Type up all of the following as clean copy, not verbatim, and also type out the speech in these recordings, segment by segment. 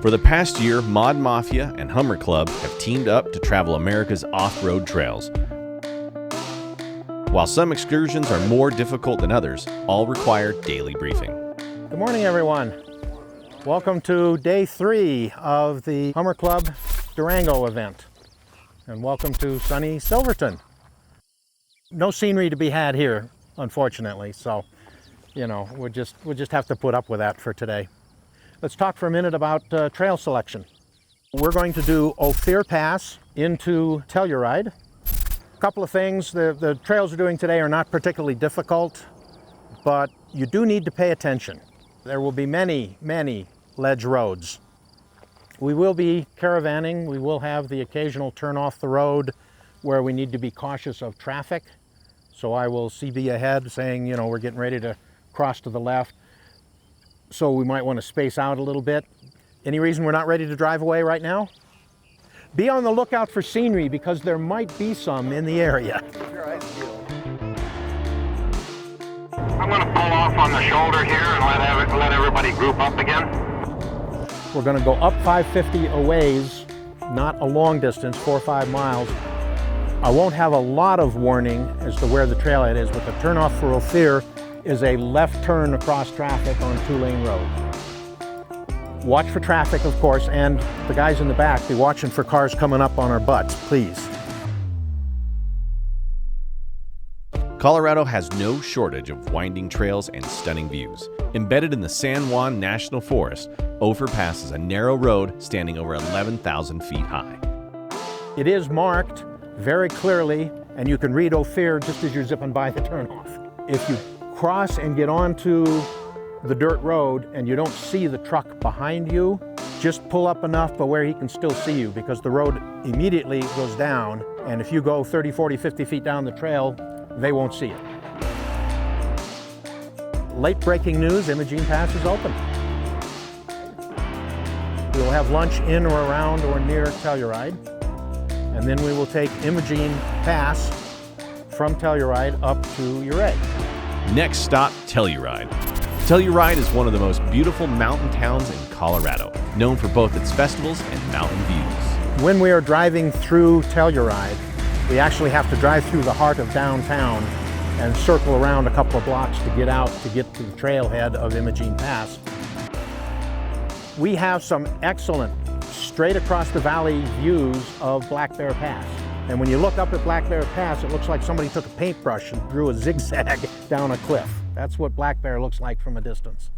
For the past year, Mod Mafia and Hummer Club have teamed up to travel America's off-road trails. While some excursions are more difficult than others, all require daily briefing. Good morning, everyone. Welcome to day 3 of the Hummer Club Durango event. And welcome to sunny Silverton. No scenery to be had here, unfortunately, so, you know, we'll just have to put up with that for today. Let's talk for a minute about trail selection. We're going to do Ophir Pass into Telluride. A couple of things, the trails we're doing today are not particularly difficult, but you do need to pay attention. There will be many, many ledge roads. We will be caravanning. We will have the occasional turn off the road where we need to be cautious of traffic. So I will CB ahead saying, you know, we're getting ready to cross to the left. So we might want to space out a little bit. Any reason we're not ready to drive away right now? Be on the lookout for scenery because there might be some in the area. I'm going to pull off on the shoulder here and let everybody group up again. We're going to go up 550 a ways, not a long distance, 4 or 5 miles. I won't have a lot of warning as to where the trailhead is, but the turnoff for Ophir is a left turn across traffic on 2-lane road. Watch for traffic, of course, and the guys in the back, be watching for cars coming up on our butts, please. Colorado has no shortage of winding trails and stunning views. Embedded in the San Juan National Forest, Ophir Pass is a narrow road standing over 11,000 feet high. It is marked very clearly, and you can read Ophir just as you're zipping by the turnoff. If you cross and get onto the dirt road and you don't see the truck behind you, just pull up enough but where he can still see you, because the road immediately goes down, and if you go 30, 40, 50 feet down the trail, they won't see it. Late breaking news, Imogene Pass is open. We will have lunch in or around or near Telluride, and then we will take Imogene Pass from Telluride up to Ouray. Next stop, Telluride. Telluride is one of the most beautiful mountain towns in Colorado, known for both its festivals and mountain views. When we are driving through Telluride, we actually have to drive through the heart of downtown and circle around a couple of blocks to get to the trailhead of Imogene Pass. We have some excellent straight across the valley views of Black Bear Pass. And when you look up at Black Bear Pass, it looks like somebody took a paintbrush and drew a zigzag down a cliff. That's what Black Bear looks like from a distance.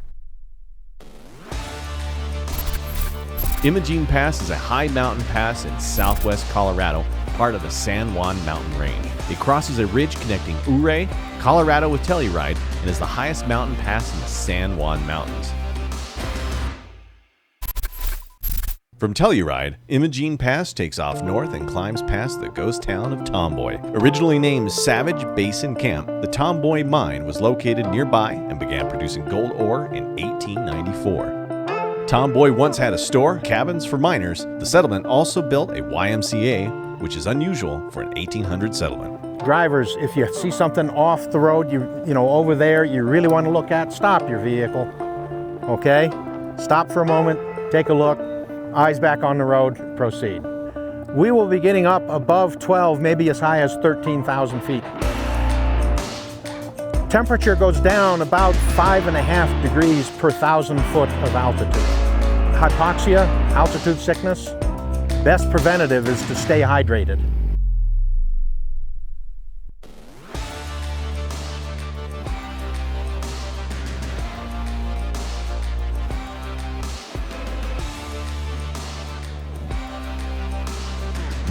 Imogene Pass is a high mountain pass in southwest Colorado, part of the San Juan mountain range. It crosses a ridge connecting Ouray, Colorado with Telluride, and is the highest mountain pass in the San Juan Mountains. From Telluride, Imogene Pass takes off north and climbs past the ghost town of Tomboy. Originally named Savage Basin Camp, the Tomboy mine was located nearby and began producing gold ore in 1894. Tomboy once had a store, cabins for miners. The settlement also built a YMCA, which is unusual for an 1800 settlement. Drivers, if you see something off the road, you know, over there, you really want to look at, stop your vehicle, okay? Stop for a moment, take a look. Eyes back on the road, proceed. We will be getting up above 12, maybe as high as 13,000 feet. Temperature goes down about 5.5 degrees per 1,000 foot of altitude. Hypoxia, altitude sickness, best preventative is to stay hydrated.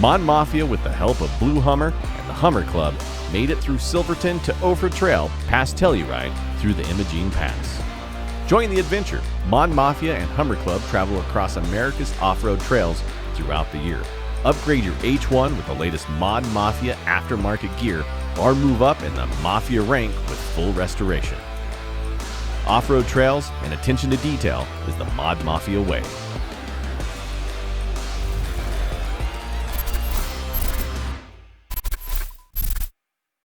Mod Mafia, with the help of Blue Hummer and the Hummer Club, made it through Silverton to Ophir Trail, past Telluride, through the Imogene Pass. Join the adventure. Mod Mafia and Hummer Club travel across America's off-road trails throughout the year. Upgrade your H1 with the latest Mod Mafia aftermarket gear, or move up in the Mafia rank with full restoration. Off-road trails and attention to detail is the Mod Mafia way.